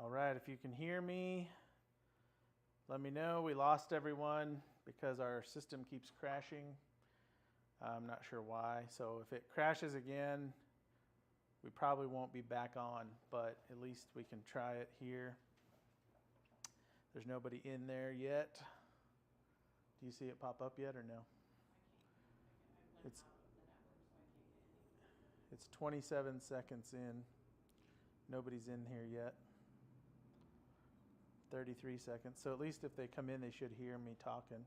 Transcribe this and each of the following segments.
All right, if you can hear me, let me know. We lost everyone because our system keeps crashing. I'm not sure why. So if it crashes again, we probably won't be back on, but at least we can try it here. There's nobody in there yet. Do you see it pop up yet or no? It's 27 seconds in. Nobody's in here yet. 33 seconds. So at least if they come in, they should hear me talking.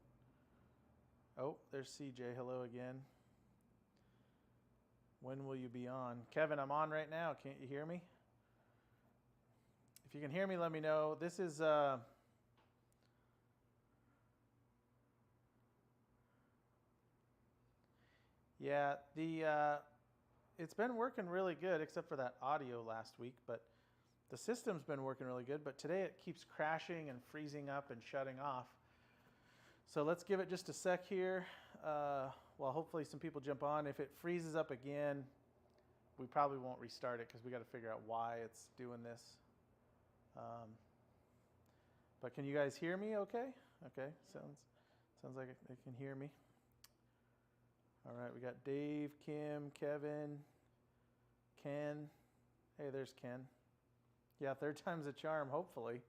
Oh, there's CJ. Hello again. When will you be on? Kevin, I'm on right now. Can't you hear me? If you can hear me, let me know. This is yeah, it's been working really good except for that audio last week, but the system's been working really good, but today it keeps crashing and freezing up and shutting off. So let's give it just a sec here. Well, hopefully some people jump on. If it freezes up again, we probably won't restart it because we got to figure out why it's doing this. But can you guys hear me okay? Okay, sounds like they can hear me. All right, we got Dave, Kim, Kevin, Ken. Hey, there's Ken. Yeah, third time's a charm, hopefully.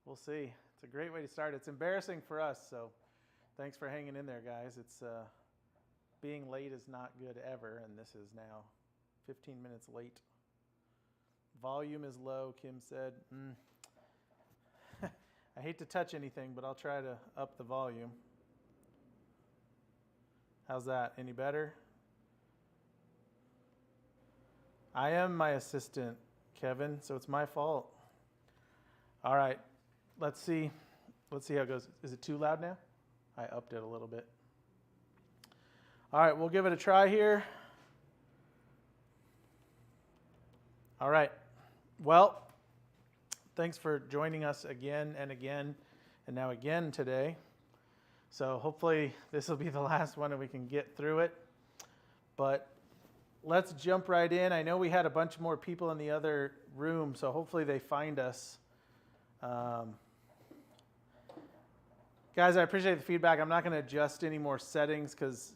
We'll see. It's a great way to start. It's embarrassing for us, so thanks for hanging in there, guys. It's being late is not good ever, and this is now 15 minutes late. Volume is low, Kim said. I hate to touch anything, but I'll try to up the volume. How's that? Any better? I am my assistant, Kevin, so it's my fault. All right, let's see how it goes. Is it too loud now? I upped it a little bit. All right, we'll give it a try here. All right, well, thanks for joining us again and again, and now again today. So hopefully this will be the last one and we can get through it. But let's jump right in. I know we had a bunch more people in the other room, so hopefully they find us. Guys, I appreciate the feedback. I'm not going to adjust any more settings because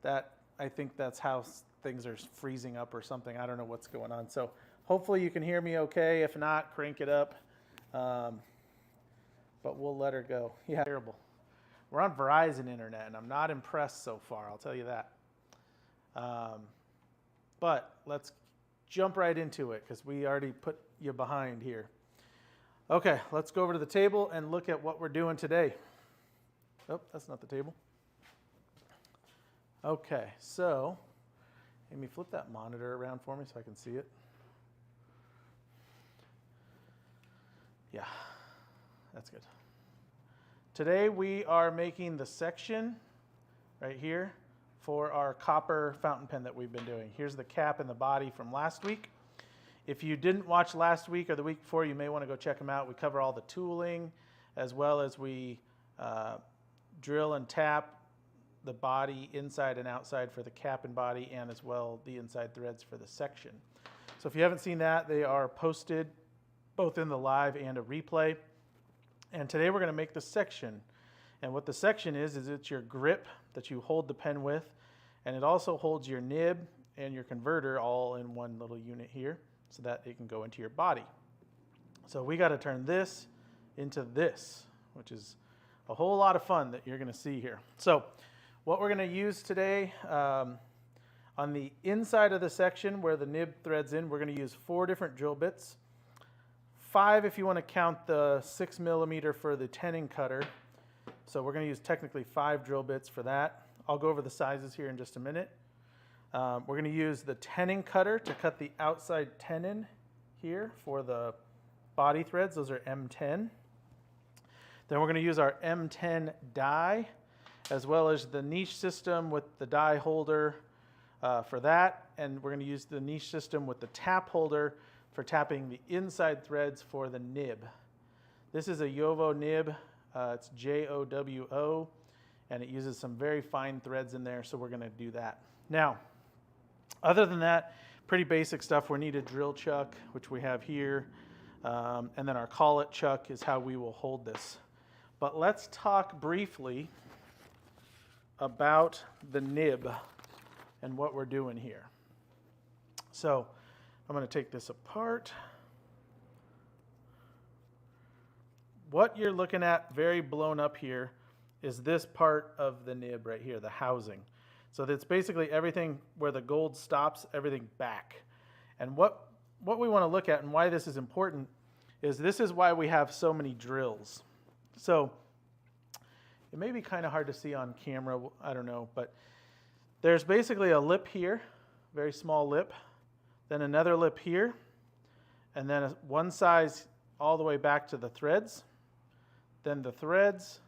I think that's how things are freezing up or something. I don't know what's going on. So hopefully you can hear me okay. If not, crank it up. But we'll let her go. Yeah, terrible. We're on Verizon internet, and I'm not impressed so far, I'll tell you that. But let's jump right into it because we already put you behind here. Okay, let's go over to the table and look at what we're doing today. Oh, that's not the table. Okay, so Amy, flip that monitor around for me so I can see it. Yeah, that's good. Today we are making the section right here for our copper fountain pen that we've been doing. Here's the cap and the body from last week. If you didn't watch last week or the week before, you may want to go check them out. We cover all the tooling as well as we drill and tap the body inside and outside for the cap and body, and as well the inside threads for the section. So if you haven't seen that, they are posted both in the live and a replay. And today we're going to make the section. And what the section is it's your grip that you hold the pen with, and it also holds your nib and your converter all in one little unit here so that it can go into your body. So we got to turn this into this, which is a whole lot of fun that you're going to see here. So what we're going to use today, on the inside of the section where the nib threads in, we're going to use 4 different drill bits. 5 if you want to count the 6 millimeter for the tenon cutter. So we're going to use technically 5 drill bits for that. I'll go over the sizes here in just a minute. We're going to use the tenon cutter to cut the outside tenon here for the body threads. Those are M10. Then we're going to use our M10 die, as well as the niche system with the die holder for that. And we're going to use the niche system with the tap holder for tapping the inside threads for the nib. This is a Jowo nib. It's Jowo, and it uses some very fine threads in there, so we're going to do that. Now, other than that, pretty basic stuff. We need a drill chuck, which we have here. And then our collet chuck is how we will hold this. But let's talk briefly about the nib and what we're doing here. So I'm going to take this apart. What you're looking at very blown up here is this part of the nib right here, the housing. So that's basically everything where the gold stops, everything back. And what we want to look at and why this is important is this is why we have so many drills. So it may be kind of hard to see on camera, I don't know, but there's basically a lip here, very small lip, then another lip here, and then one size all the way back to the threads, then the threads,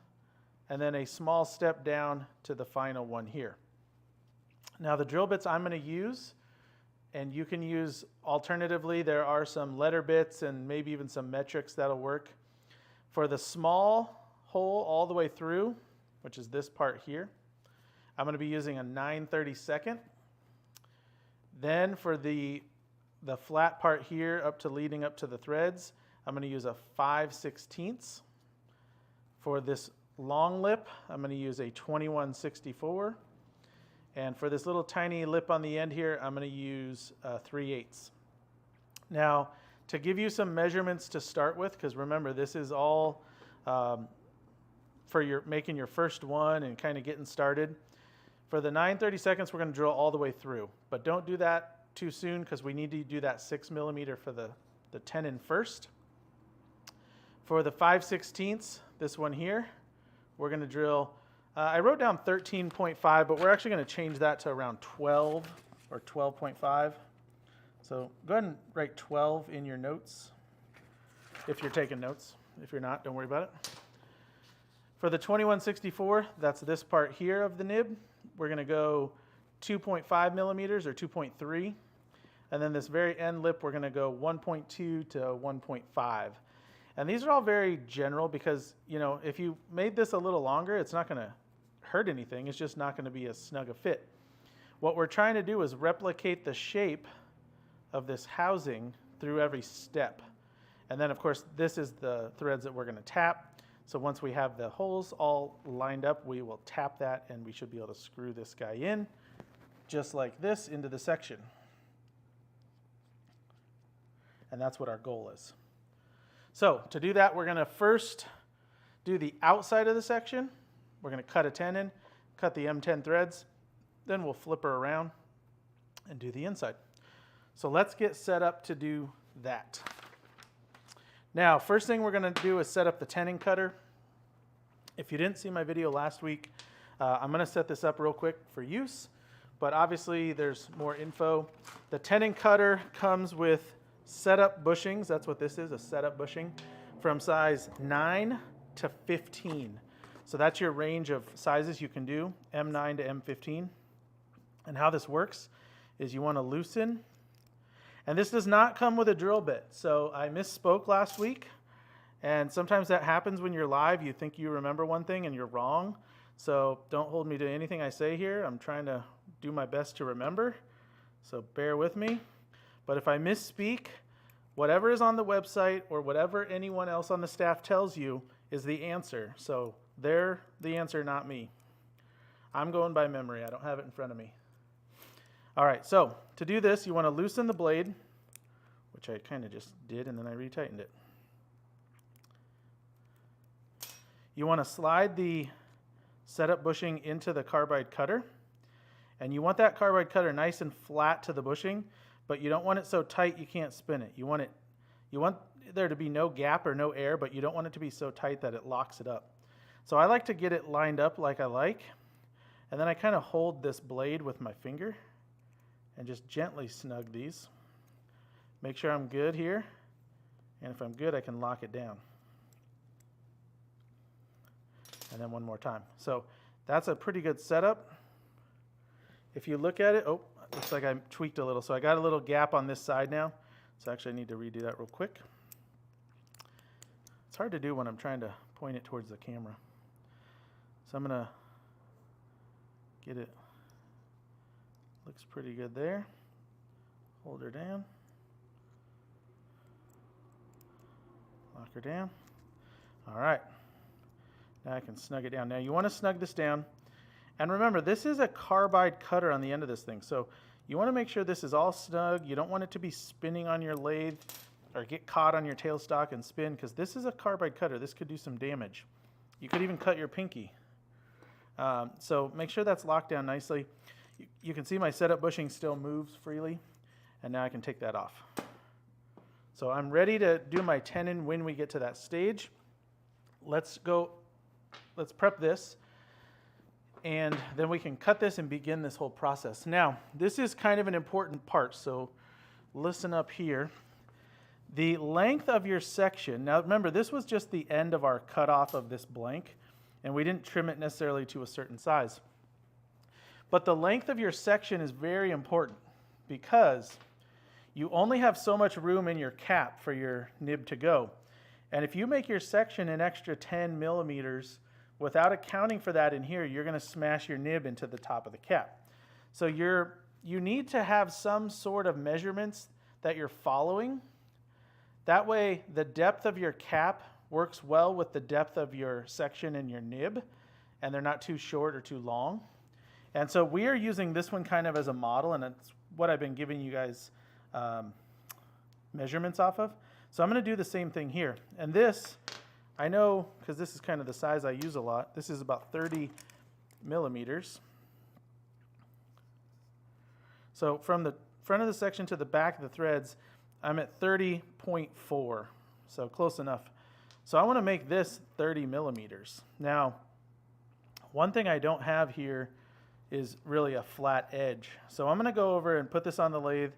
and then a small step down to the final one here. Now the drill bits I'm going to use, and you can use alternatively, there are some letter bits and maybe even some metrics that'll work. For the small hole all the way through, which is this part here, I'm going to be using a 9/32. Then for the flat part here up to leading up to the threads, I'm going to use a 5/16. For this long lip, I'm going to use a 21/64. And for this little tiny lip on the end here, I'm going to use 3/8. Now, to give you some measurements to start with, because remember, this is all for making your first one and kind of getting started. For the 9/32, we're going to drill all the way through. But don't do that too soon because we need to do that 6 millimeter for the tenon first. For the 5/16, this one here, we're going to drill, I wrote down 13.5, but we're actually going to change that to around 12 or 12.5. So go ahead and write 12 in your notes if you're taking notes. If you're not, don't worry about it. For the 21/64, that's this part here of the nib. We're going to go 2.5 millimeters or 2.3. And then this very end lip, we're going to go 1.2 to 1.5. And these are all very general because, you know, if you made this a little longer, it's not going to hurt anything. It's just not going to be as snug a fit. What we're trying to do is replicate the shape of this housing through every step. And then, of course, this is the threads that we're going to tap. So once we have the holes all lined up, we will tap that and we should be able to screw this guy in just like this into the section. And that's what our goal is. So to do that, we're going to first do the outside of the section. We're going to cut a tenon, cut the M10 threads, then we'll flip her around and do the inside. So let's get set up to do that. Now, first thing we're going to do is set up the tenon cutter. If you didn't see my video last week, I'm going to set this up real quick for use, but obviously there's more info. The tenon cutter comes with setup bushings. That's what this is, a setup bushing, from size 9 to 15. So that's your range of sizes you can do, M9 to M15. And how this works is you want to loosen. And this does not come with a drill bit. So I misspoke last week. And sometimes that happens when you're live. You think you remember one thing and you're wrong. So don't hold me to anything I say here. I'm trying to do my best to remember. So bear with me. But if I misspeak, whatever is on the website or whatever anyone else on the staff tells you is the answer. So they're the answer, not me. I'm going by memory. I don't have it in front of me. All right, so to do this, you want to loosen the blade, which I kind of just did, and then I retightened it. You want to slide the setup bushing into the carbide cutter, and you want that carbide cutter nice and flat to the bushing, but you don't want it so tight you can't spin it. You want there to be no gap or no air, but you don't want it to be so tight that it locks it up. So I like to get it lined up like I like, and then I kind of hold this blade with my finger and just gently snug these. Make sure I'm good here, and if I'm good, I can lock it down. And then one more time. So that's a pretty good setup. If you look at it, oh, looks like I tweaked a little. So I got a little gap on this side now. So actually I need to redo that real quick. It's hard to do when I'm trying to point it towards the camera. So I'm gonna get it, looks pretty good there. Hold her down. Lock her down. All right. Now I can snug it down. Now you want to snug this down. And remember, this is a carbide cutter on the end of this thing. So you want to make sure this is all snug. You don't want it to be spinning on your lathe or get caught on your tailstock and spin, because this is a carbide cutter. This could do some damage. You could even cut your pinky. So make sure that's locked down nicely. You can see my setup bushing still moves freely. And now I can take that off. So I'm ready to do my tenon when we get to that stage. Let's prep this, and then we can cut this and begin this whole process. Now, this is kind of an important part, so listen up here. The length of your section, now remember, this was just the end of our cutoff of this blank, and we didn't trim it necessarily to a certain size. But the length of your section is very important, because you only have so much room in your cap for your nib to go. And if you make your section an extra 10 millimeters without accounting for that in here, you're going to smash your nib into the top of the cap. So you need to have some sort of measurements that you're following. That way the depth of your cap works well with the depth of your section and your nib, and they're not too short or too long. And so we are using this one kind of as a model, and it's what I've been giving you guys measurements off of. So I'm going to do the same thing here. And this, I know, because this is kind of the size I use a lot, this is about 30 millimeters. So from the front of the section to the back of the threads, I'm at 30.4, so close enough. So I want to make this 30 millimeters. Now, one thing I don't have here is really a flat edge. So I'm going to go over and put this on the lathe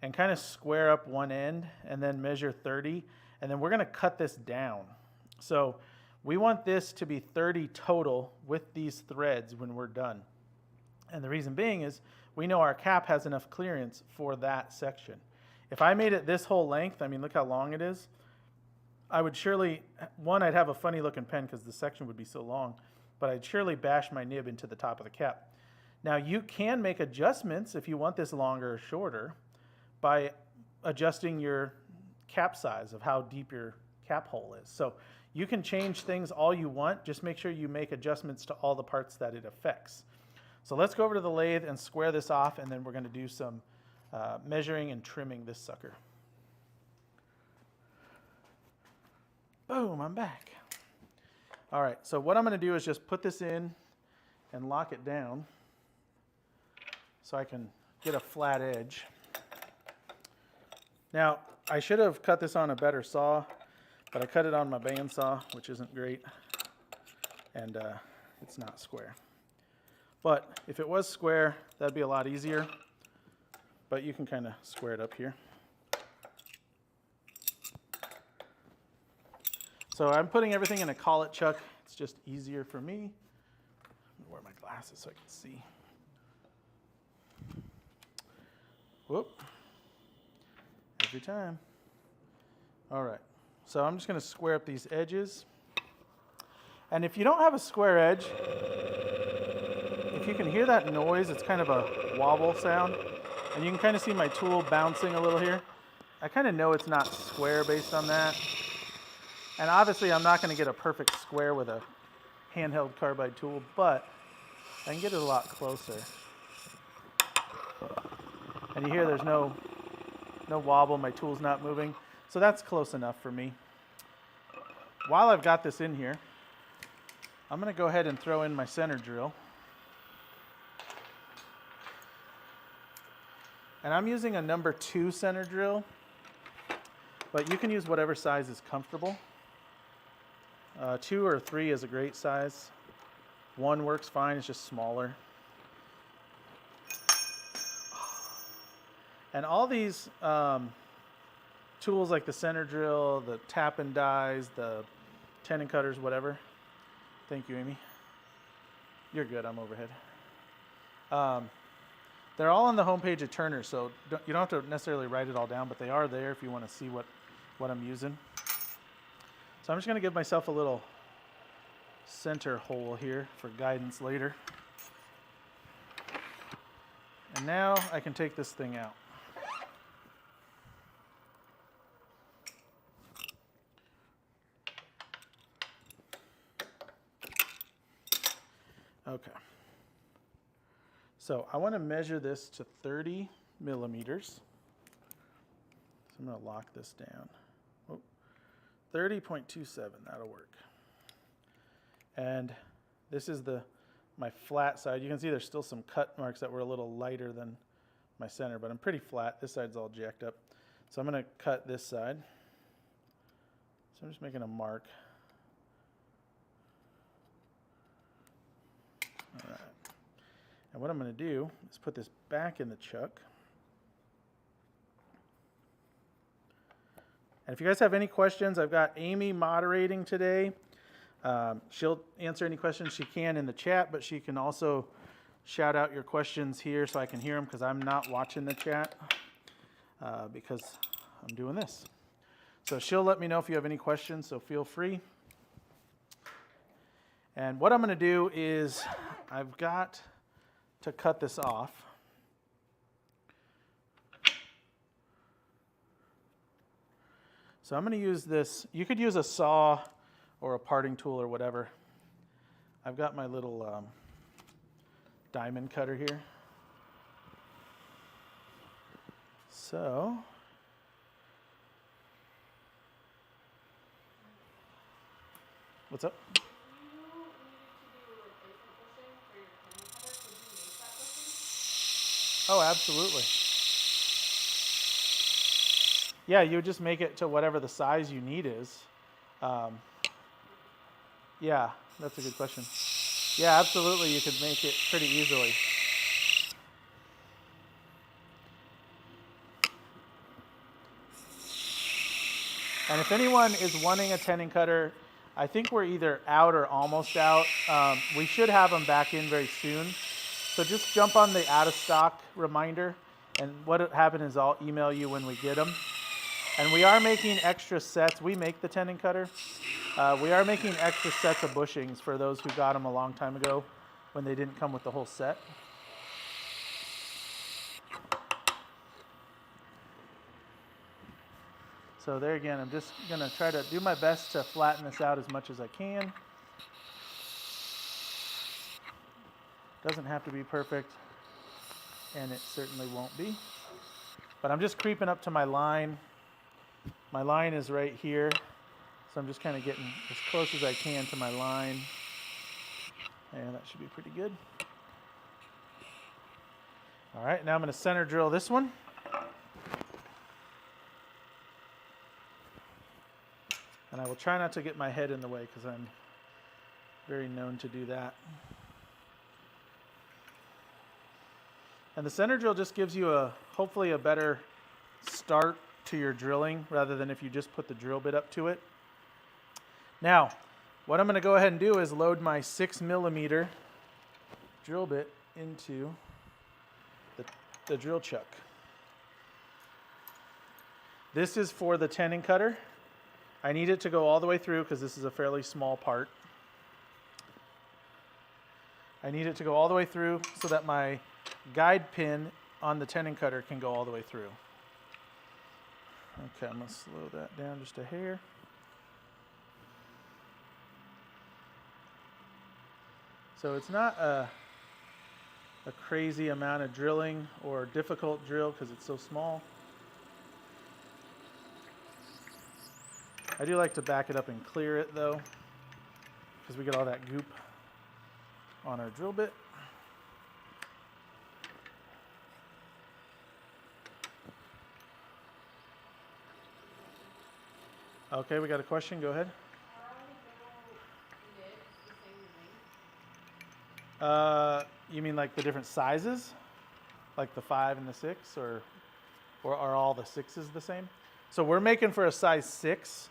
and kind of square up one end and then measure 30, and then we're going to cut this down. So we want this to be 30 total with these threads when we're done. And the reason being is we know our cap has enough clearance for that section. If I made it this whole length, I mean, look how long it is, I would surely, one, I'd have a funny looking pen because the section would be so long, but I'd surely bash my nib into the top of the cap. Now you can make adjustments if you want this longer or shorter by adjusting your cap size of how deep your cap hole is. So you can change things all you want, just make sure you make adjustments to all the parts that it affects. So let's go over to the lathe and square this off, and then we're going to do some measuring and trimming this sucker. Boom, I'm back. All right, so what I'm going to do is just put this in and lock it down so I can get a flat edge. Now, I should have cut this on a better saw, but I cut it on my bandsaw, which isn't great, and it's not square. But if it was square, that'd be a lot easier, but you can kind of square it up here. So I'm putting everything in a collet chuck. It's just easier for me. Let me wear my glasses so I can see. Whoop. Every time. All right. So I'm just going to square up these edges. And if you don't have a square edge, if you can hear that noise, it's kind of a wobble sound. And you can kind of see my tool bouncing a little here. I kind of know it's not square based on that. And obviously I'm not going to get a perfect square with a handheld carbide tool, but I can get it a lot closer. And you hear there's no wobble, my tool's not moving. So that's close enough for me. While I've got this in here, I'm going to go ahead and throw in my center drill. And I'm using a number 2 center drill, but you can use whatever size is comfortable. 2 or 3 is a great size. 1 works fine, it's just smaller. And all these tools like the center drill, the tap and dies, the tenon cutters, whatever. Thank you, Amy. You're good, I'm overhead. They're all on the homepage of Turner, so you don't have to necessarily write it all down, but they are there if you want to see what I'm using. So I'm just going to give myself a little center hole here for guidance later. And now I can take this thing out. Okay. So I want to measure this to 30 millimeters. So I'm going to lock this down. Oh, 30.27, that'll work. And this is my flat side. You can see there's still some cut marks that were a little lighter than my center, but I'm pretty flat. This side's all jacked up. So I'm going to cut this side. So I'm just making a mark. All right. And what I'm going to do is put this back in the chuck. And if you guys have any questions, I've got Amy moderating today. She'll answer any questions she can in the chat, but she can also shout out your questions here so I can hear them, because I'm not watching the chat because I'm doing this. So she'll let me know if you have any questions, so feel free. And what I'm going to do is I've got to cut this off. So I'm going to use this. You could use a saw or a parting tool or whatever. I've got my little diamond cutter here. So what's up? Oh, absolutely. Yeah, you would just make it to whatever the size you need is. Yeah, that's a good question. Yeah, absolutely, you could make it pretty easily. And if anyone is wanting a tenon cutter, I think we're either out or almost out. We should have them back in very soon. So just jump on the out of stock reminder, and what'll happen is I'll email you when we get them. And we are making extra sets. We make the tenon cutter. We are making extra sets of bushings for those who got them a long time ago when they didn't come with the whole set. So there again, I'm just going to try to do my best to flatten this out as much as I can. Doesn't have to be perfect, and it certainly won't be. But I'm just creeping up to my line. My line is right here, so I'm just kind of getting as close as I can to my line. And that should be pretty good. All right, now I'm going to center drill this one. And I will try not to get my head in the way because I'm very known to do that. And the center drill just gives you hopefully a better start to your drilling rather than if you just put the drill bit up to it. Now, what I'm going to go ahead and do is load my 6 millimeter drill bit into the drill chuck. This is for the tenon cutter. I need it to go all the way through because this is a fairly small part. I need it to go all the way through so that my guide pin on the tenon cutter can go all the way through. Okay, I'm going to slow that down just a hair. So it's not a crazy amount of drilling or difficult drill because it's so small. I do like to back it up and clear it though, because we get all that goop on our drill bit. Okay, we got a question. Go ahead. You mean like the different sizes? Like the 5 and the 6, or are all the 6s the same? So we're making for a size 6.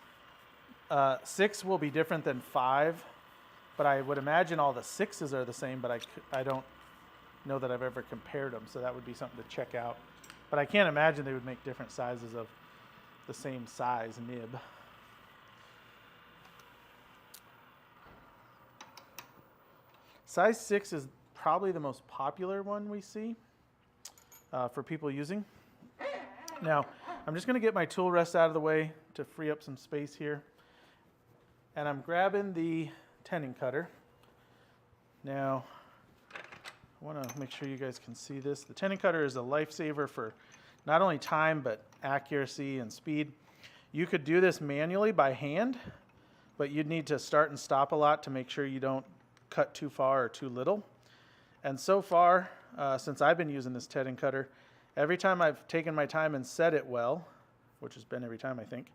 6 will be different than 5, but I would imagine all the 6s are the same, but I don't know that I've ever compared them, so that would be something to check out. But I can't imagine they would make different sizes of the same size nib. Size 6 is probably the most popular one we see for people using. Now, I'm just going to get my tool rest out of the way to free up some space here. And I'm grabbing the tenon cutter. Now, I want to make sure you guys can see this. The tenon cutter is a lifesaver for not only time, but accuracy and speed. You could do this manually by hand, but you'd need to start and stop a lot to make sure you don't cut too far or too little. And so far, since I've been using this tenon cutter, every time I've taken my time and set it well, which has been every time I think,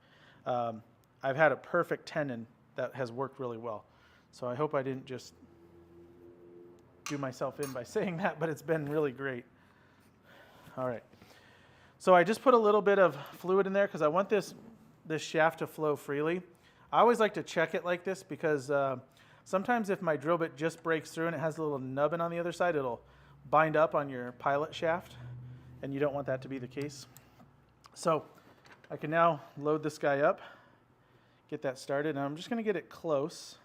I've had a perfect tenon that has worked really well. So I hope I didn't just do myself in by saying that, but it's been really great. All right. So I just put a little bit of fluid in there because I want this shaft to flow freely. I always like to check it like this because sometimes if my drill bit just breaks through and it has a little nubbin on the other side, it'll bind up on your pilot shaft, and you don't want that to be the case. So I can now load this guy up, get that started, and I'm just going to get it close.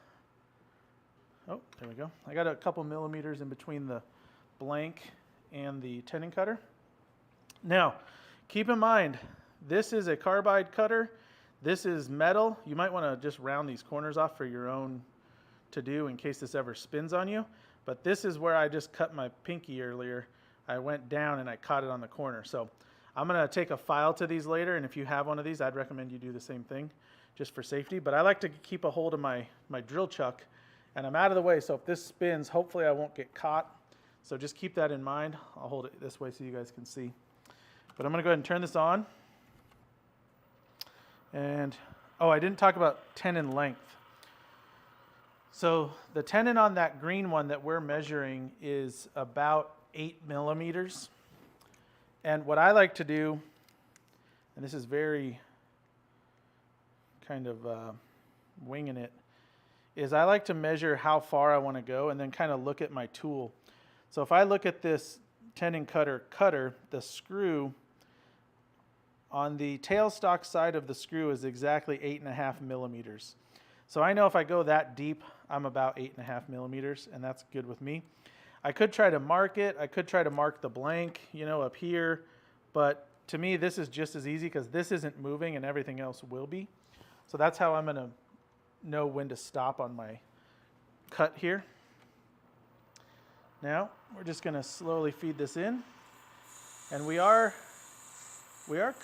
Oh, there we go. I got a couple millimeters in between the blank and the tenon cutter. Now, keep in mind, this is a carbide cutter. This is metal. You might want to just round these corners off for your own to-do in case this ever spins on you. But this is where I just cut my pinky earlier. I went down and I caught it on the corner. So I'm going to take a file to these later, and if you have one of these, I'd recommend you do the same thing just for safety. But I like to keep a hold of my drill chuck, and I'm out of the way, so if this spins, hopefully I won't get caught. So just keep that in mind. I'll hold it this way so you guys can see. But I'm going to go ahead and turn this on. And, oh, I didn't talk about tenon length. So the tenon on that green one that we're measuring is about 8 millimeters. And what I like to do, and this is very kind of winging it, is I like to measure how far I want to go and then kind of look at my tool. So if I look at this tenon cutter, the screw on the tailstock side of the screw is exactly 8.5 millimeters. So I know if I go that deep, I'm about 8.5 millimeters, and that's good with me. I could try to mark it. I could try to mark the blank, you know, up here. But to me, this is just as easy because this isn't moving and everything else will be. So that's how I'm going to know when to stop on my cut here. Now we're just going to slowly feed this in, and we are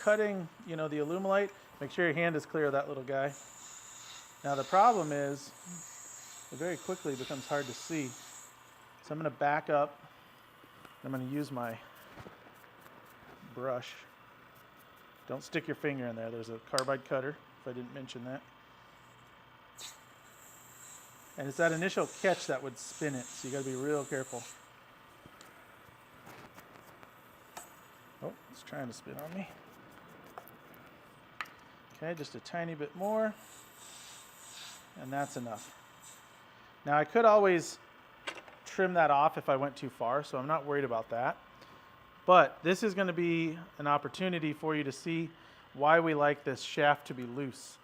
cutting, you know, the Alumilite. Make sure your hand is clear of that little guy. Now the problem is it very quickly becomes hard to see, so I'm going to back up. I'm going to use my brush. Don't stick your finger in there. There's a carbide cutter, if I didn't mention that. And it's that initial catch that would spin it, so you got to be real careful. Oh, it's trying to spin on me. Okay, just a tiny bit more, and that's enough. Now I could always trim that off if I went too far, so I'm not worried about that. But this is going to be an opportunity for you to see why we like this shaft to be loose.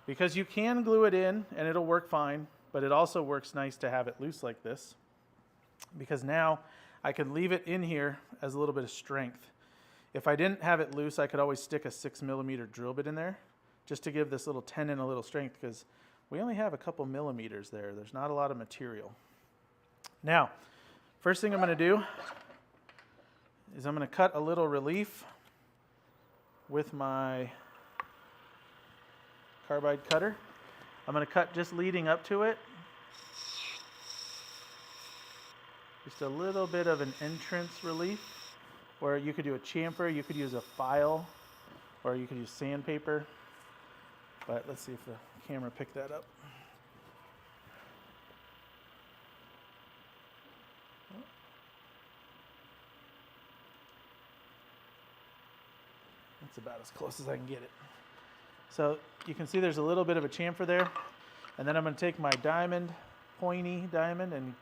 Because you can glue it in and it'll work fine, but it also works nice to have it loose like this, because now I can leave it in here as a little bit of strength. If I didn't have it loose, I could always stick a 6 millimeter drill bit in there just to give this little tenon a little strength, because we only have a couple millimeters there. There's not a lot of material. Now, first thing I'm going to do is I'm going to cut a little relief with my carbide cutter. I'm going to cut just leading up to it. Just a little bit of an entrance relief, where you could do a chamfer, you could use a file, or you could use sandpaper. But let's see if the camera picked that up. That's about as close as I can get it. So you can see there's a little bit of a chamfer there. And then I'm going to take my diamond, pointy diamond, and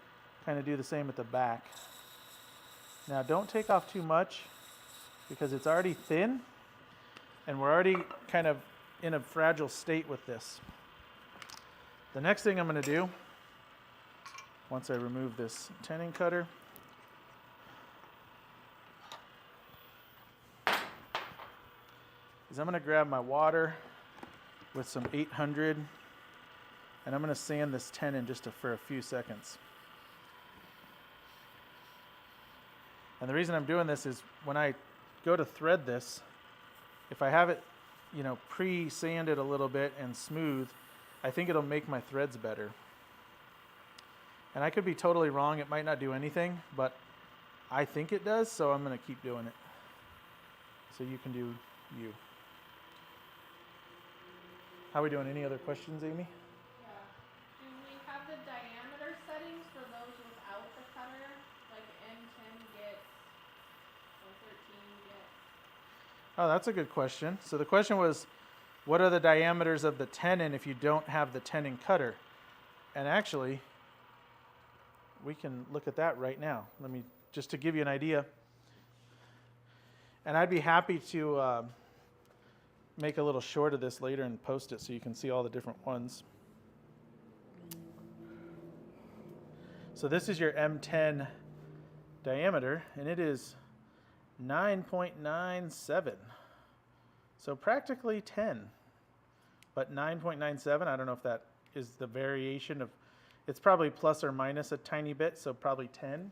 kind of do the same at the back. Now don't take off too much because it's already thin and we're already kind of in a fragile state with this. The next thing I'm going to do, once I remove this tenon cutter, is I'm going to grab my water with some 800, and I'm going to sand this tenon just for a few seconds. And the reason I'm doing this is when I go to thread this, if I have it, you know, pre-sanded a little bit and smooth, I think it'll make my threads better. And I could be totally wrong. It might not do anything, but I think it does, so I'm going to keep doing it. So you can do you. How are we doing? Any other questions, Amy? Yeah. Do we have the diameter settings for those without the cutter? Like M10 gets or 13 gets? Oh, that's a good question. So the question was, what are the diameters of the tenon if you don't have the tenon cutter? And actually, we can look at that right now. Let me, just to give you an idea. And I'd be happy to make a little short of this later and post it so you can see all the different ones. So this is your M10 diameter, and it is 9.97. So practically 10, but 9.97, I don't know if that is the variation of, it's probably plus or minus a tiny bit, so probably 10.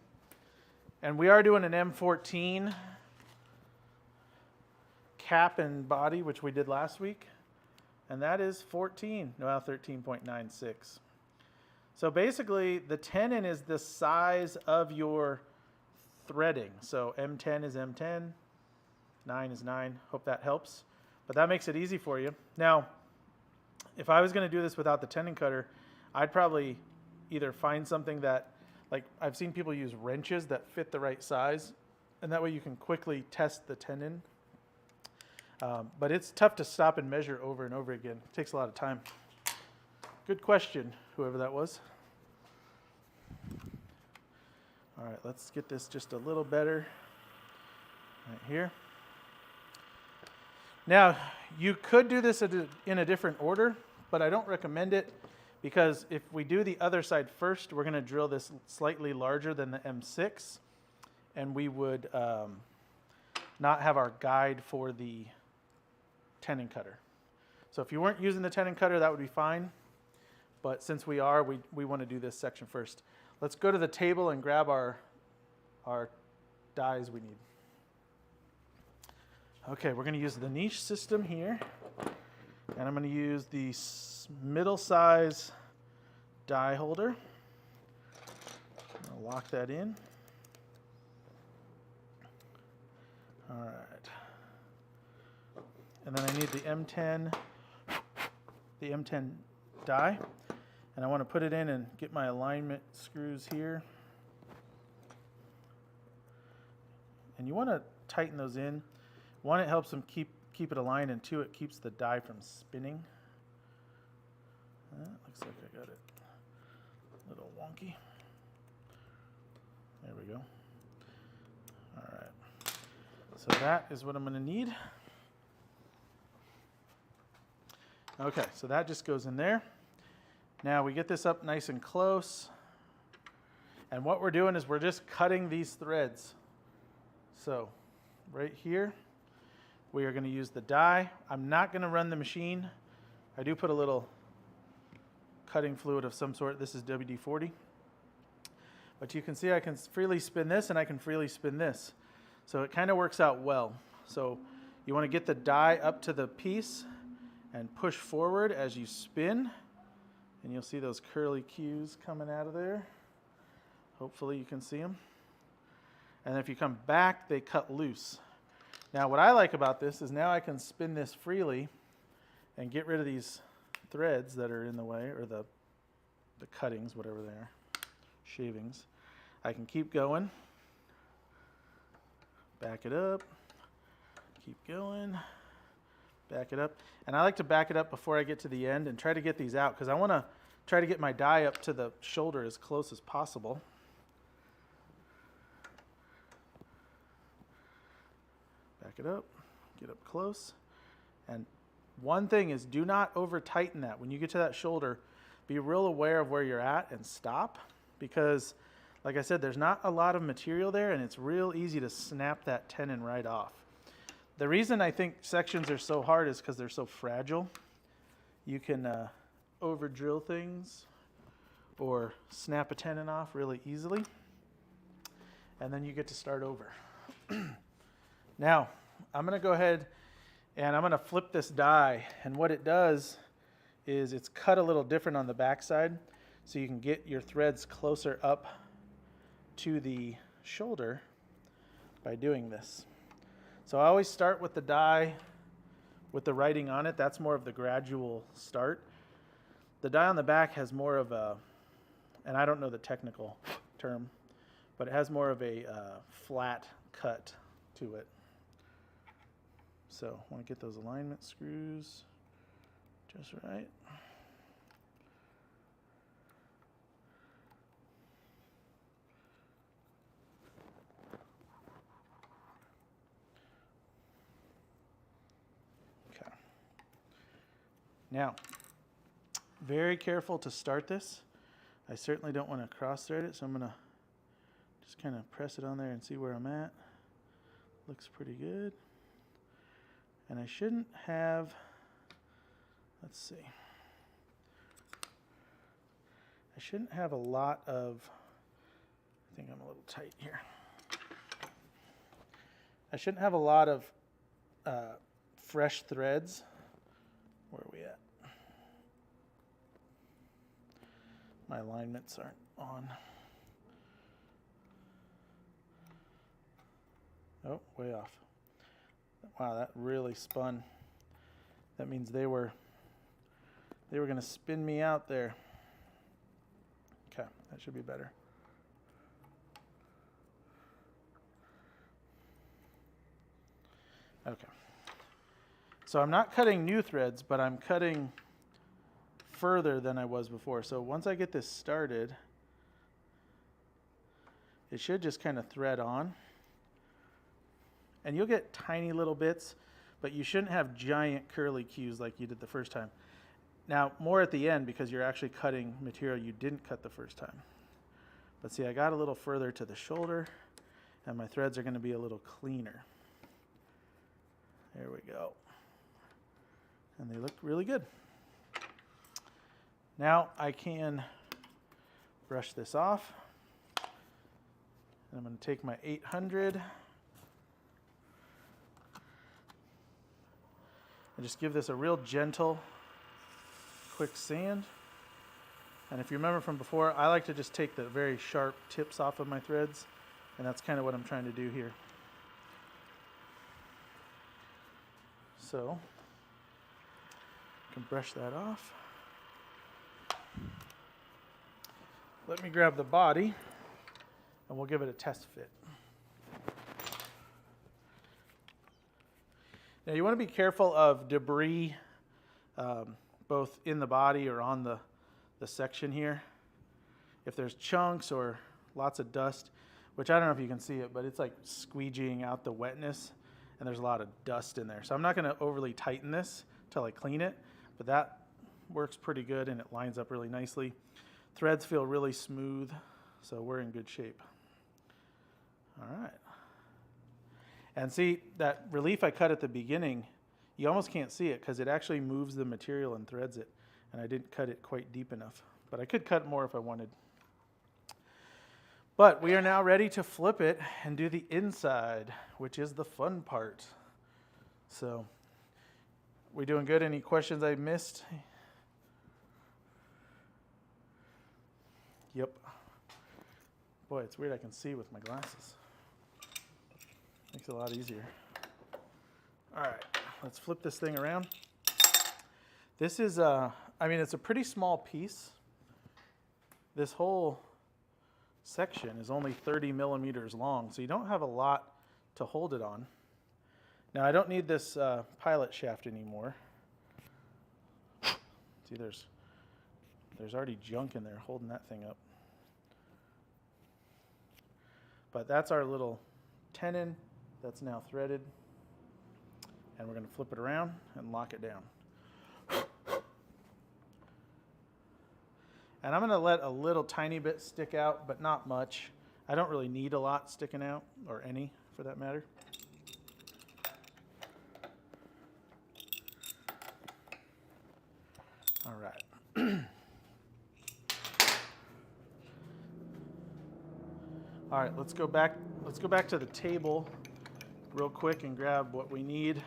And we are doing an M14 cap and body, which we did last week, and that is 14, well, 13.96. So basically, the tenon is the size of your threading. So M10 is M10, 9 is 9. Hope that helps. But that makes it easy for you. Now, if I was going to do this without the tenon cutter, I'd probably either find something that, like I've seen people use wrenches that fit the right size, and that way you can quickly test the tenon. But it's tough to stop and measure over and over again. It takes a lot of time. Good question, whoever that was. All right, let's get this just a little better right here. Now, you could do this in a different order, but I don't recommend it because if we do the other side first, we're going to drill this slightly larger than the M6, and we would not have our guide for the tenon cutter. So if you weren't using the tenon cutter, that would be fine. But since we are, we want to do this section first. Let's go to the table and grab our dies we need. Okay, we're going to use the niche system here. And I'm going to use the middle size die holder. I'll lock that in. All right. And then I need the M10 die. And I want to put it in and get my alignment screws here. And you want to tighten those in. One, it helps them keep it aligned, and two, it keeps the die from spinning. Looks like I got it a little wonky. There we go. All right. So that is what I'm going to need. Okay, so that just goes in there. Now we get this up nice and close. And what we're doing is we're just cutting these threads. So right here, we are going to use the die. I'm not going to run the machine. I do put a little cutting fluid of some sort. This is WD-40. But you can see I can freely spin this and I can freely spin this. So it kind of works out well. So you want to get the die up to the piece and push forward as you spin. And you'll see those curly cues coming out of there. Hopefully you can see them. And if you come back, they cut loose. Now what I like about this is now I can spin this freely and get rid of these threads that are in the way, or the cuttings, whatever they are, shavings. I can keep going, back it up, keep going, back it up. And I like to back it up before I get to the end and try to get these out because I want to try to get my die up to the shoulder as close as possible. Back it up, get up close. And one thing is, do not over tighten that. When you get to that shoulder, be real aware of where you're at and stop, because like I said, there's not a lot of material there and it's real easy to snap that tenon right off. The reason I think sections are so hard is because they're so fragile. You can over drill things or snap a tenon off really easily. and then you get to start over. Now, I'm going to go ahead and I'm going to flip this die, and what it does is it's cut a little different on the back side, so you can get your threads closer up to the shoulder by doing this. So I always start with the die with the writing on it. That's more of the gradual start. The die on the back has more of a, and I don't know the technical term, but it has more of a flat cut to it. So I want to get those alignment screws just right. Okay. Now, very careful to start this. I certainly don't want to cross thread it, so I'm going to just kind of press it on there and see where I'm at. Looks pretty good. And I shouldn't have, let's see. I shouldn't have a lot of, I think I'm a little tight here. I shouldn't have a lot of fresh threads. Where are we at? My alignments aren't on. Oh, way off. Wow, that really spun. That means they were going to spin me out there. Okay, that should be better. Okay. So I'm not cutting new threads, but I'm cutting further than I was before. So once I get this started, it should just kind of thread on. And you'll get tiny little bits, but you shouldn't have giant curly cues like you did the first time. Now, more at the end because you're actually cutting material you didn't cut the first time. But see, I got a little further to the shoulder, and my threads are going to be a little cleaner. There we go. And they look really good. Now I can brush this off. And I'm going to take my 800 and just give this a real gentle, quick sand. And if you remember from before, I like to just take the very sharp tips off of my threads, and that's kind of what I'm trying to do here. So, I can brush that off. Let me grab the body, and we'll give it a test fit. Now you want to be careful of debris both in the body or on the section here. If there's chunks or lots of dust, which I don't know if you can see it, but it's like squeegeeing out the wetness, and there's a lot of dust in there. So I'm not going to overly tighten this until I clean it, but that works pretty good and it lines up really nicely. Threads feel really smooth, so we're in good shape. All right. And see, that relief I cut at the beginning, you almost can't see it because it actually moves the material and threads it. And I didn't cut it quite deep enough. But I could cut more if I wanted. But we are now ready to flip it and do the inside, which is the fun part. So, we doing good? Any questions I missed? Yep. Boy, it's weird I can see with my glasses. Makes it a lot easier. All right, let's flip this thing around. This is, it's a pretty small piece. This whole section is only 30 millimeters long, so you don't have a lot to hold it on. Now, I don't need this pilot shaft anymore. See, there's already junk in there holding that thing up. But that's our little tenon that's now threaded. And we're going to flip it around and lock it down. And I'm going to let a little tiny bit stick out, but not much. I don't really need a lot sticking out, or any for that matter. All right. All right, let's go back to the table real quick and grab what we need.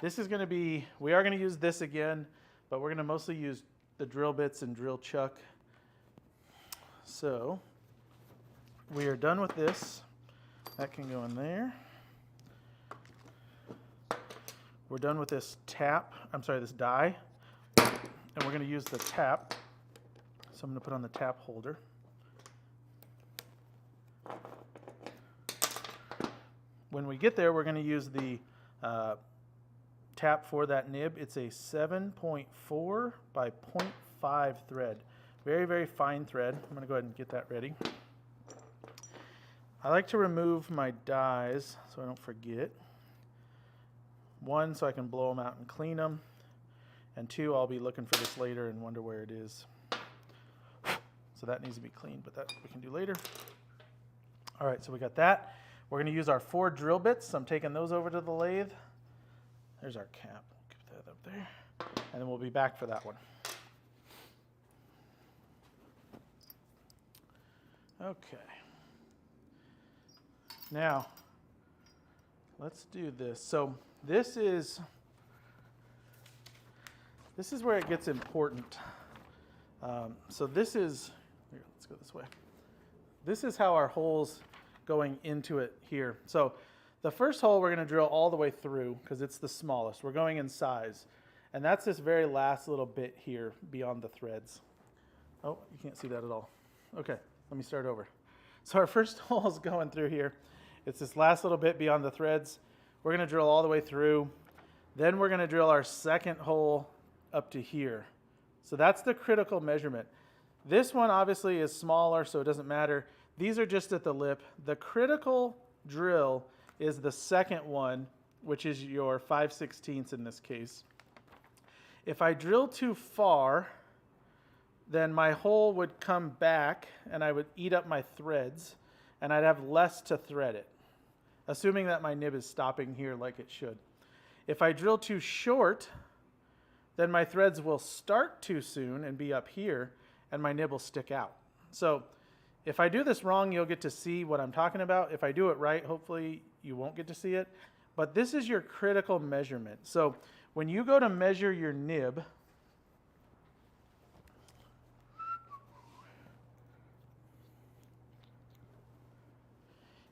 This is going to be, we are going to use this again, but we're going to mostly use the drill bits and drill chuck. So we are done with this. That can go in there. We're done with this this die, and we're going to use the tap. So I'm going to put on the tap holder. When we get there, we're going to use the tap for that nib. It's a 7.4 by 0.5 thread. Very, very fine thread. I'm going to go ahead and get that ready. I like to remove my dies so I don't forget. 1, so I can blow them out and clean them. And 2, I'll be looking for this later and wonder where it is. So that needs to be cleaned, but that we can do later. All right, so we got that. We're going to use our 4 drill bits. I'm taking those over to the lathe. There's our cap. Keep that up there. And then we'll be back for that one. Okay. Now, let's do this. So this is where it gets important. So this is, here, let's go this way. This is how our holes going into it here. So the first hole we're going to drill all the way through because it's the smallest. We're going in size. And that's this very last little bit here beyond the threads. Oh, you can't see that at all. Okay, let me start over. So our first hole is going through here. It's this last little bit beyond the threads. We're going to drill all the way through. Then we're going to drill our second hole up to here. So that's the critical measurement. This one obviously is smaller, so it doesn't matter. These are just at the lip. The critical drill is the second one, which is your 5/16 in this case. If I drill too far, then my hole would come back and I would eat up my threads and I'd have less to thread it, assuming that my nib is stopping here like it should. If I drill too short, then my threads will start too soon and be up here and my nib will stick out. So if I do this wrong, you'll get to see what I'm talking about. If I do it right, hopefully you won't get to see it. But this is your critical measurement. So when you go to measure your nib,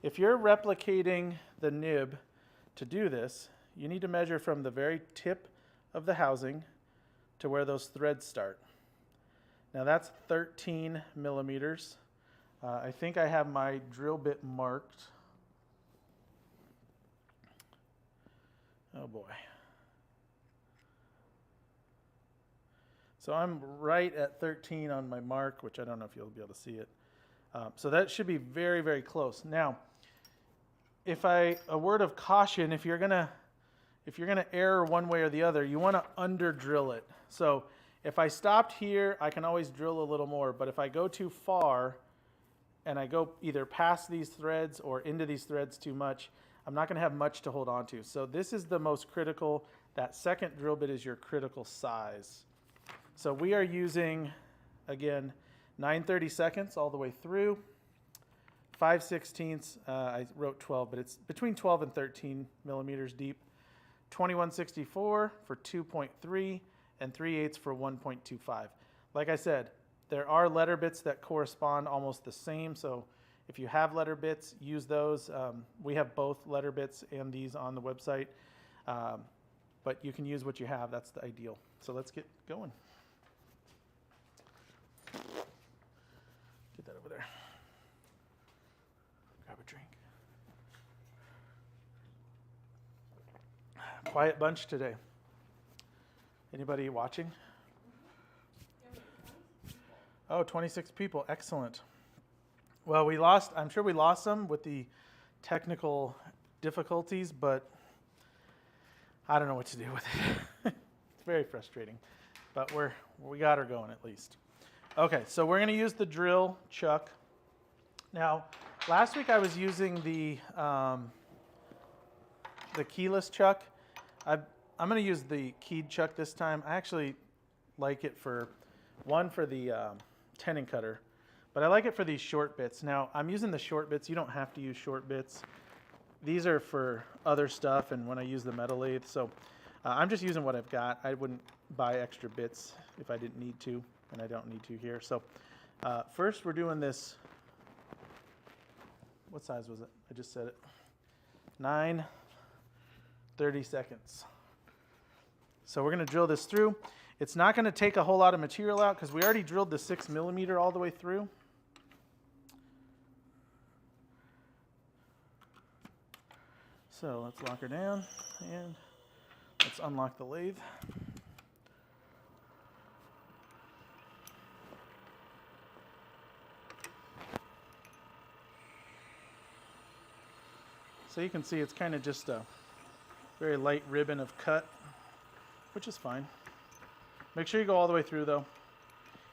if you're replicating the nib to do this, you need to measure from the very tip of the housing to where those threads start. Now that's 13 millimeters. I think I have my drill bit marked. Oh boy. So I'm right at 13 on my mark, which I don't know if you'll be able to see it. So that should be very, very close. Now, a word of caution, if you're gonna err one way or the other, you want to under drill it. So if I stopped here, I can always drill a little more, but if I go too far and I go either past these threads or into these threads too much, I'm not going to have much to hold on to. So this is the most critical. That second drill bit is your critical size. So we are using, again, 9/32 all the way through. 5/16, I wrote 12, but it's between 12 and 13 millimeters deep. 2164 for 2.3 and 3/8 for 1.25. Like I said, there are letter bits that correspond almost the same, so if you have letter bits, use those. We have both letter bits and these on the website, but you can use what you have. That's the ideal. So let's get going. Get that over there. Grab a drink. Quiet bunch today. Anybody watching? Oh, 26 people. Excellent. Well, I'm sure we lost some with the technical difficulties, but I don't know what to do with it. It's very frustrating, but we got her going at least. Okay, so we're going to use the drill chuck. Now, last week I was using the keyless chuck. I'm going to use the keyed chuck this time. I actually like it for the tenon cutter, But I like it for these short bits. Now, I'm using the short bits. You don't have to use short bits. These are for other stuff and when I use the metal lathe. So I'm just using what I've got. I wouldn't buy extra bits if I didn't need to, and I don't need to here. So first we're doing this. What size was it? I just said it. 9 30-seconds. So we're going to drill this through. It's not going to take a whole lot of material out because we already drilled the 6mm all the way through. So let's lock her down and let's unlock the lathe. So you can see it's kind of just a very light ribbon of cut, which is fine. Make sure you go all the way through though.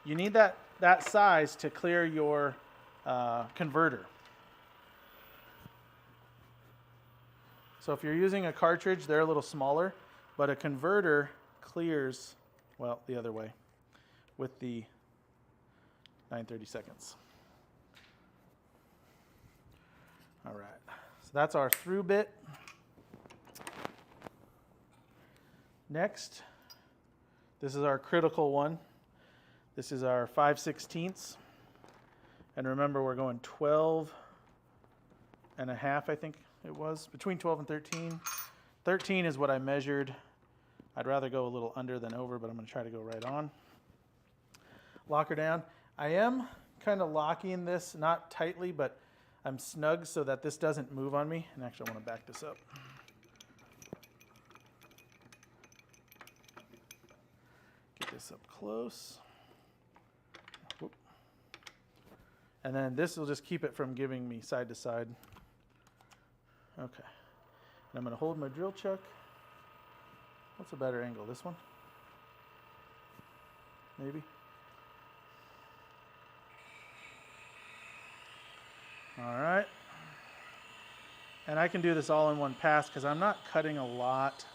You need that size to clear your converter. So if you're using a cartridge, they're a little smaller, but a converter clears, well, the other way with the 9 30-seconds. All right, so that's our through bit. Next, this is our critical one. This is our 5/16. And remember, we're going 12 and a half, I think it was, between 12 and 13. 13 is what I measured. I'd rather go a little under than over, but I'm going to try to go right on. Lock her down. I am kind of locking this, not tightly, but I'm snug so that this doesn't move on me. And actually, I want to back this up. Get this up close. Whoop. And then this will just keep it from giving me side to side. Okay. And I'm going to hold my drill chuck. What's a better angle? This one? Maybe? All right. And I can do this all in one pass because I'm not cutting a lot.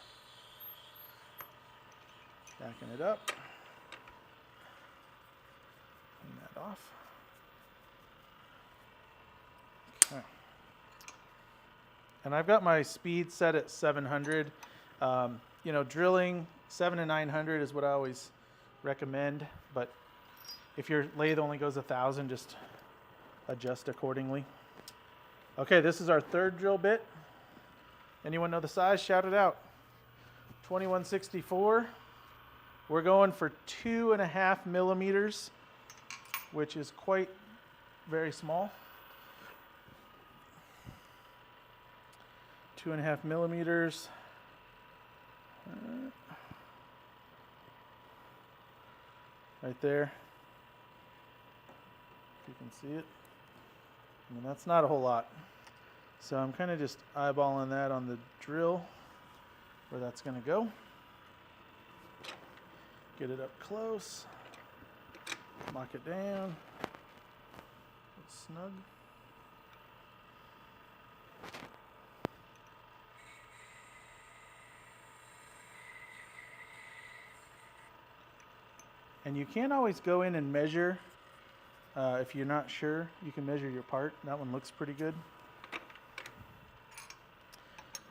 Backing it up. Clean that off. Okay. And I've got my speed set at 700. You know, drilling 700 to 900 is what I always recommend. But if your lathe only goes 1,000, just adjust accordingly. Okay, this is our third drill bit. Anyone know the size? Shout it out. 2164. We're going for 2.5 millimeters, which is quite very small. 2.5 millimeters. Right there. If you can see it. I mean, that's not a whole lot. So I'm kind of just eyeballing that on the drill where that's going to go. Get it up close. Lock it down. It's snug. And you can't always go in and measure. If you're not sure, you can measure your part. That one looks pretty good.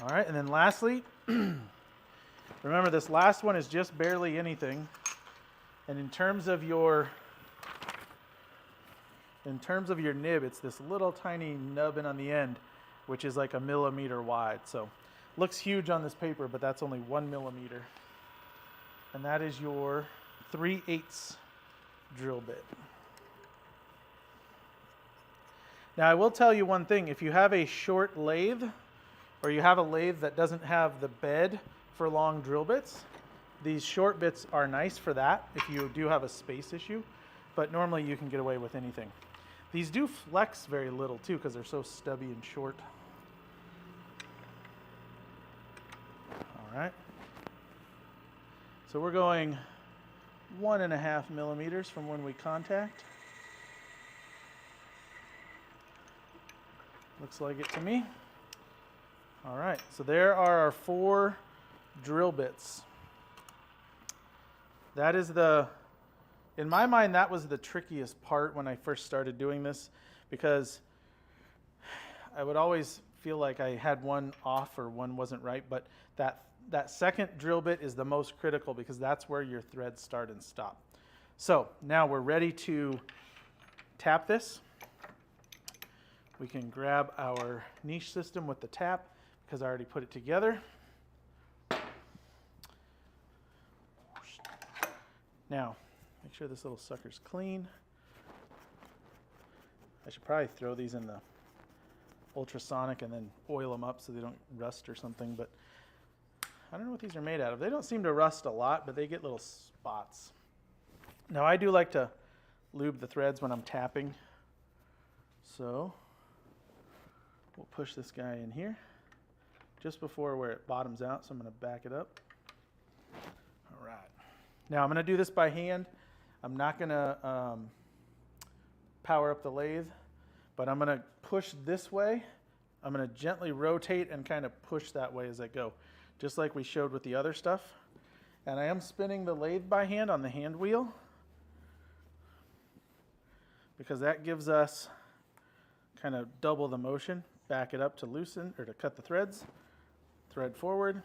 All right, and then lastly, remember this last one is just barely anything. And in terms of your nib, it's this little tiny nubbin on the end, which is like 1 millimeter wide. So looks huge on this paper, but that's only 1 millimeter. And that is your 3/8 drill bit. Now I will tell you one thing, if you have a short lathe or you have a lathe that doesn't have the bed for long drill bits, these short bits are nice for that if you do have a space issue, but normally you can get away with anything. These do flex very little too because they're so stubby and short. All right. So we're going 1.5 millimeters from when we contact. Looks like it to me. All right, so there are our 4 drill bits. That is In my mind, that was the trickiest part when I first started doing this, because I would always feel like I had one off or one wasn't right, but that second drill bit is the most critical because that's where your threads start and stop. So now we're ready to tap this. We can grab our niche system with the tap because I already put it together. Now, make sure this little sucker's clean. I should probably throw these in the ultrasonic and then oil them up so they don't rust or something, but I don't know what these are made out of. They don't seem to rust a lot, but they get little spots. Now, I do like to lube the threads when I'm tapping. So we'll push this guy in here just before where it bottoms out. So I'm going to back it up. All right. Now I'm going to do this by hand. I'm not going to power up the lathe, but I'm going to push this way. I'm going to gently rotate and kind of push that way as I go, just like we showed with the other stuff. And I am spinning the lathe by hand on the hand wheel because that gives us kind of double the motion. Back it up to loosen or to cut the threads, thread forward.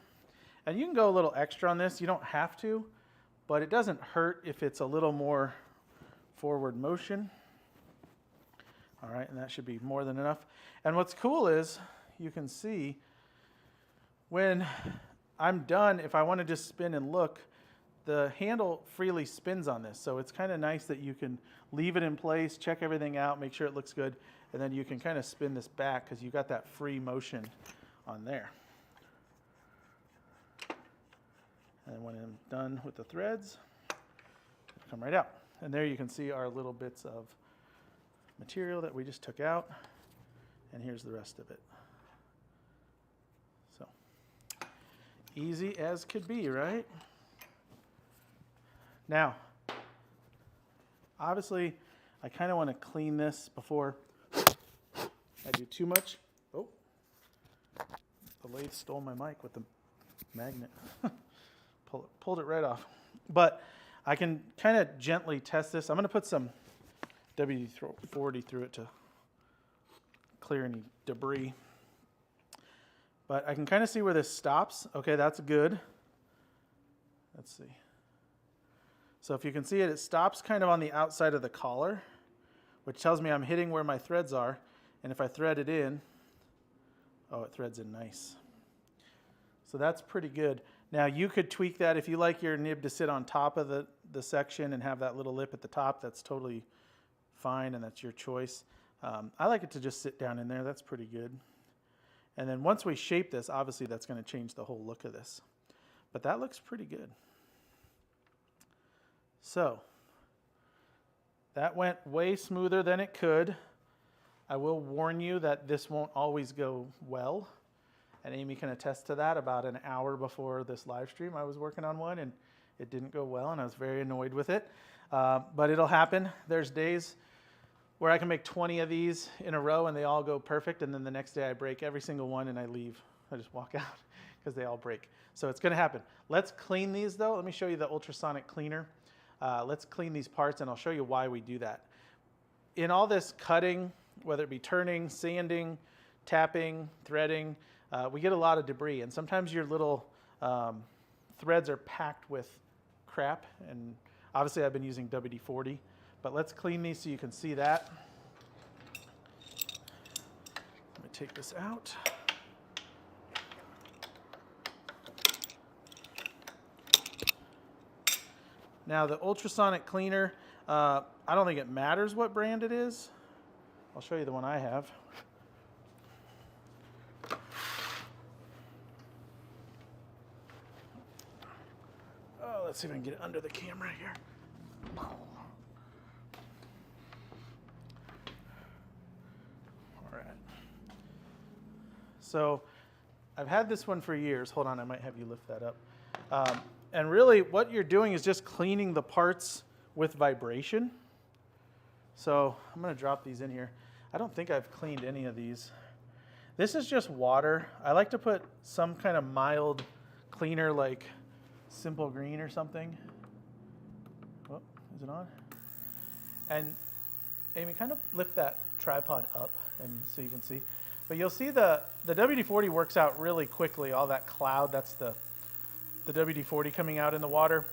And you can go a little extra on this. You don't have to, but it doesn't hurt if it's a little more forward motion. All right, and that should be more than enough. And what's cool is you can see when I'm done, if I want to just spin and look, the handle freely spins on this. So it's kind of nice that you can leave it in place, check everything out, make sure it looks good, and then you can kind of spin this back because you got that free motion on there. And when I'm done with the threads, it'll come right out. And there you can see our little bits of material that we just took out. And here's the rest of it. So, easy as could be, right? Now, obviously, I kind of want to clean this before I do too much. Oh, the lathe stole my mic with the magnet. Pulled it right off. But I can kind of gently test this. I'm going to put some WD-40 through it to clear any debris. But I can kind of see where this stops. Okay, that's good. Let's see. So if you can see it, it stops kind of on the outside of the collar, which tells me I'm hitting where my threads are. And if I thread it in, oh, it threads in nice. So that's pretty good. Now you could tweak that if you like your nib to sit on top of the section and have that little lip at the top. That's totally fine, and that's your choice. I like it to just sit down in there. That's pretty good. And then once we shape this, obviously that's going to change the whole look of this. But that looks pretty good. So that went way smoother than it could. I will warn you that this won't always go well. And Amy can attest to that. About an hour before this live stream, I was working on one and it didn't go well and I was very annoyed with it. But it'll happen. There's days where I can make 20 of these in a row and they all go perfect, and then the next day I break every single one and I leave. I just walk out because they all break. So it's going to happen. Let's clean these though. Let me show you the ultrasonic cleaner. Let's clean these parts and I'll show you why we do that. In all this cutting, whether it be turning, sanding, tapping, threading, we get a lot of debris, and sometimes your little threads are packed with crap, and obviously I've been using WD-40, but let's clean these so you can see that. Let me take this out. Now the ultrasonic cleaner, I don't think it matters what brand it is. I'll show you the one I have. Oh, let's see if I can get it under the camera here. All right. So I've had this one for years. Hold on, I might have you lift that up. And really what you're doing is just cleaning the parts with vibration. So I'm going to drop these in here. I don't think I've cleaned any of these. This is just water. I like to put some kind of mild cleaner like Simple Green or something. Oh, Is it on? And Amy, kind of lift that tripod up and so you can see. But you'll see the WD-40 works out really quickly. All that cloud, that's the WD-40 coming out in the water.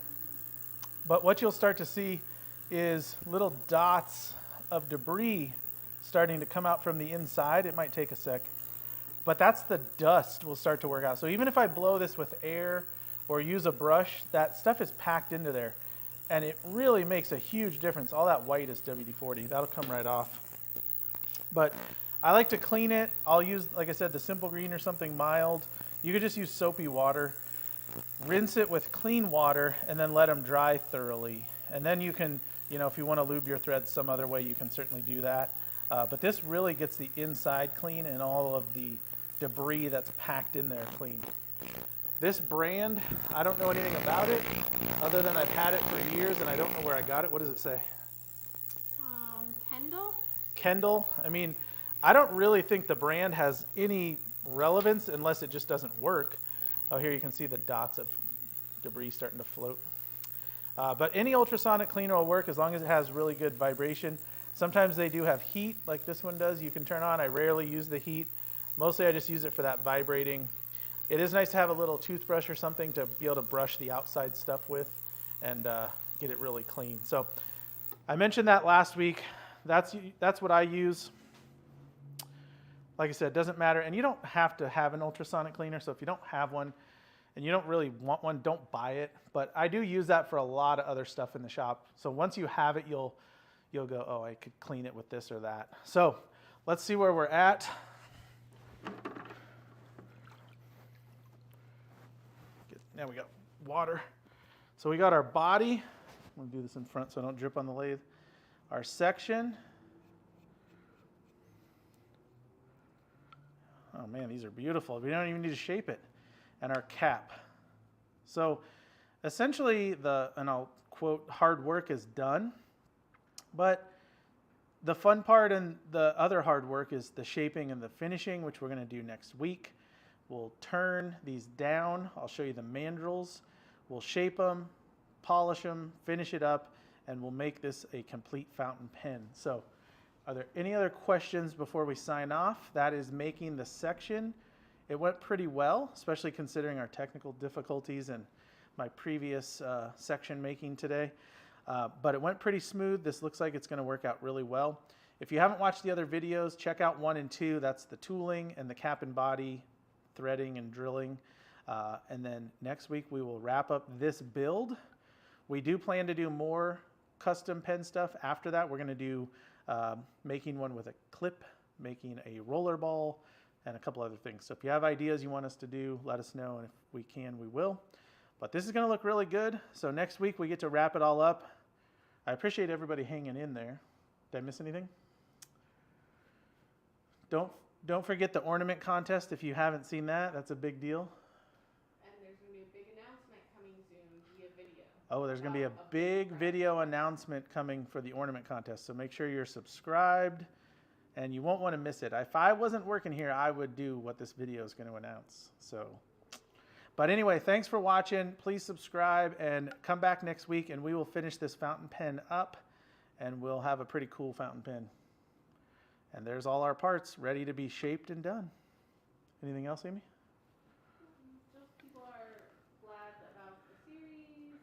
But what you'll start to see is little dots of debris starting to come out from the inside. It might take a sec. But that's the dust will start to work out. So even if I blow this with air or use a brush, that stuff is packed into there. And it really makes a huge difference. All that white is WD-40. That'll come right off. But I like to clean it. I'll use, like I said, the Simple Green or something mild. You could just use soapy water. Rinse it with clean water and then let them dry thoroughly. And then you can, you know, if you want to lube your threads some other way, you can certainly do that. But this really gets the inside clean and all of the debris that's packed in there clean. This brand, I don't know anything about it other than I've had it for years and I don't know where I got it. What does it say? Kendall? Kendall. I mean, I don't really think the brand has any relevance unless it just doesn't work. Oh, here you can see the dots of debris starting to float. But any ultrasonic cleaner will work as long as it has really good vibration. Sometimes they do have heat like this one does. You can turn on. I rarely use the heat. Mostly I just use it for that vibrating. It is nice to have a little toothbrush or something to be able to brush the outside stuff with and get it really clean. So I mentioned that last week. That's what I use. Like I said, it doesn't matter. And you don't have to have an ultrasonic cleaner. So if you don't have one and you don't really want one, don't buy it. But I do use that for a lot of other stuff in the shop. So once you have it, you'll go, oh, I could clean it with this or that. So let's see where we're at. Now we got water. So we got our body. I'm going to do this in front so I don't drip on the lathe. Our section. Oh man, these are beautiful. We don't even need to shape it. And our cap. So essentially and I'll quote, hard work is done. But the fun part and the other hard work is the shaping and the finishing, which we're going to do next week. We'll turn these down. I'll show you the mandrels. We'll shape them, polish them, finish it up, and we'll make this a complete fountain pen. So are there any other questions before we sign off? That is making the section. It went pretty well, especially considering our technical difficulties and my previous section making today. But it went pretty smooth. This looks like it's going to work out really well. If you haven't watched the other videos, check out 1 and 2. That's the tooling and the cap and body, threading and drilling. And then next week we will wrap up this build. We do plan to do more custom pen stuff. After that, we're going to do making one with a clip, making a roller ball, and a couple other things. So if you have ideas you want us to do, let us know, and if we can, we will. But this is going to look really good. So next week we get to wrap it all up. I appreciate everybody hanging in there. Did I miss anything? Don't forget the ornament contest if you haven't seen that. That's a big deal. And there's going to be a big announcement coming soon via video. Oh, there's going to be a big video announcement coming for the ornament contest. So make sure you're subscribed and you won't want to miss it. If I wasn't working here, I would do what this video is going to announce. But anyway, thanks for watching. Please subscribe and come back next week and we will finish this fountain pen up and we'll have a pretty cool fountain pen. And there's all our parts ready to be shaped and done. Anything else, Amy? Just people are glad about the series.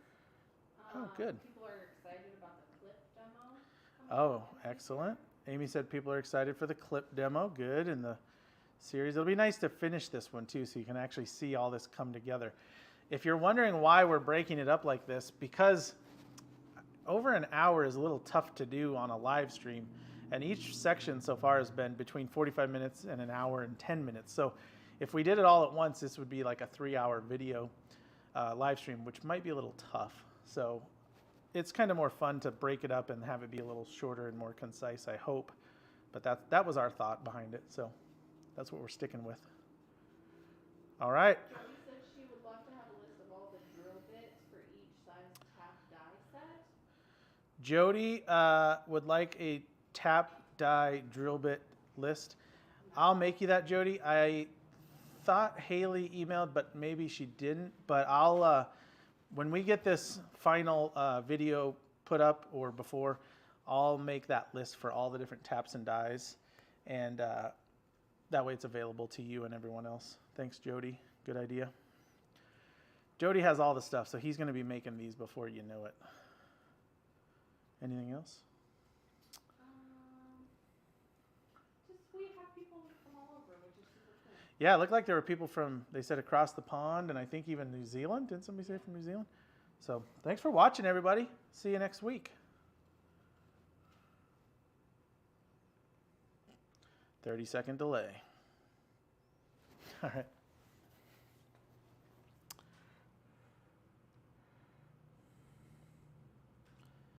Oh, good. People are excited about the clip demo. Oh, excellent. Amy said people are excited for the clip demo. Good. And the series. It'll be nice to finish this one too so you can actually see all this come together. If you're wondering why we're breaking it up like this, because over an hour is a little tough to do on a live stream. And each section so far has been between 45 minutes and an hour and 10 minutes. So if we did it all at once, this would be like a 3-hour video live stream, which might be a little tough. So it's kind of more fun to break it up and have it be a little shorter and more concise, I hope. But that was our thought behind it. So that's what we're sticking with. All right. Jody said she would love to have a list of all the drill bits for each size tap die set. Jody would like a tap die drill bit list. I'll make you that, Jody. I thought Haley emailed, but maybe she didn't. But I'll when we get this final video put up or before, I'll make that list for all the different taps and dies, and that way it's available to you and everyone else. Thanks, Jody. Good idea. Jody has all the stuff, so he's going to be making these before you know it. Anything else? Just we have people from all over, which is super cool. Yeah, it looked like there were people from, they said across the pond, and I think even New Zealand. Didn't somebody say from New Zealand? So thanks for watching, everybody. See you next week. 30-second delay. All right.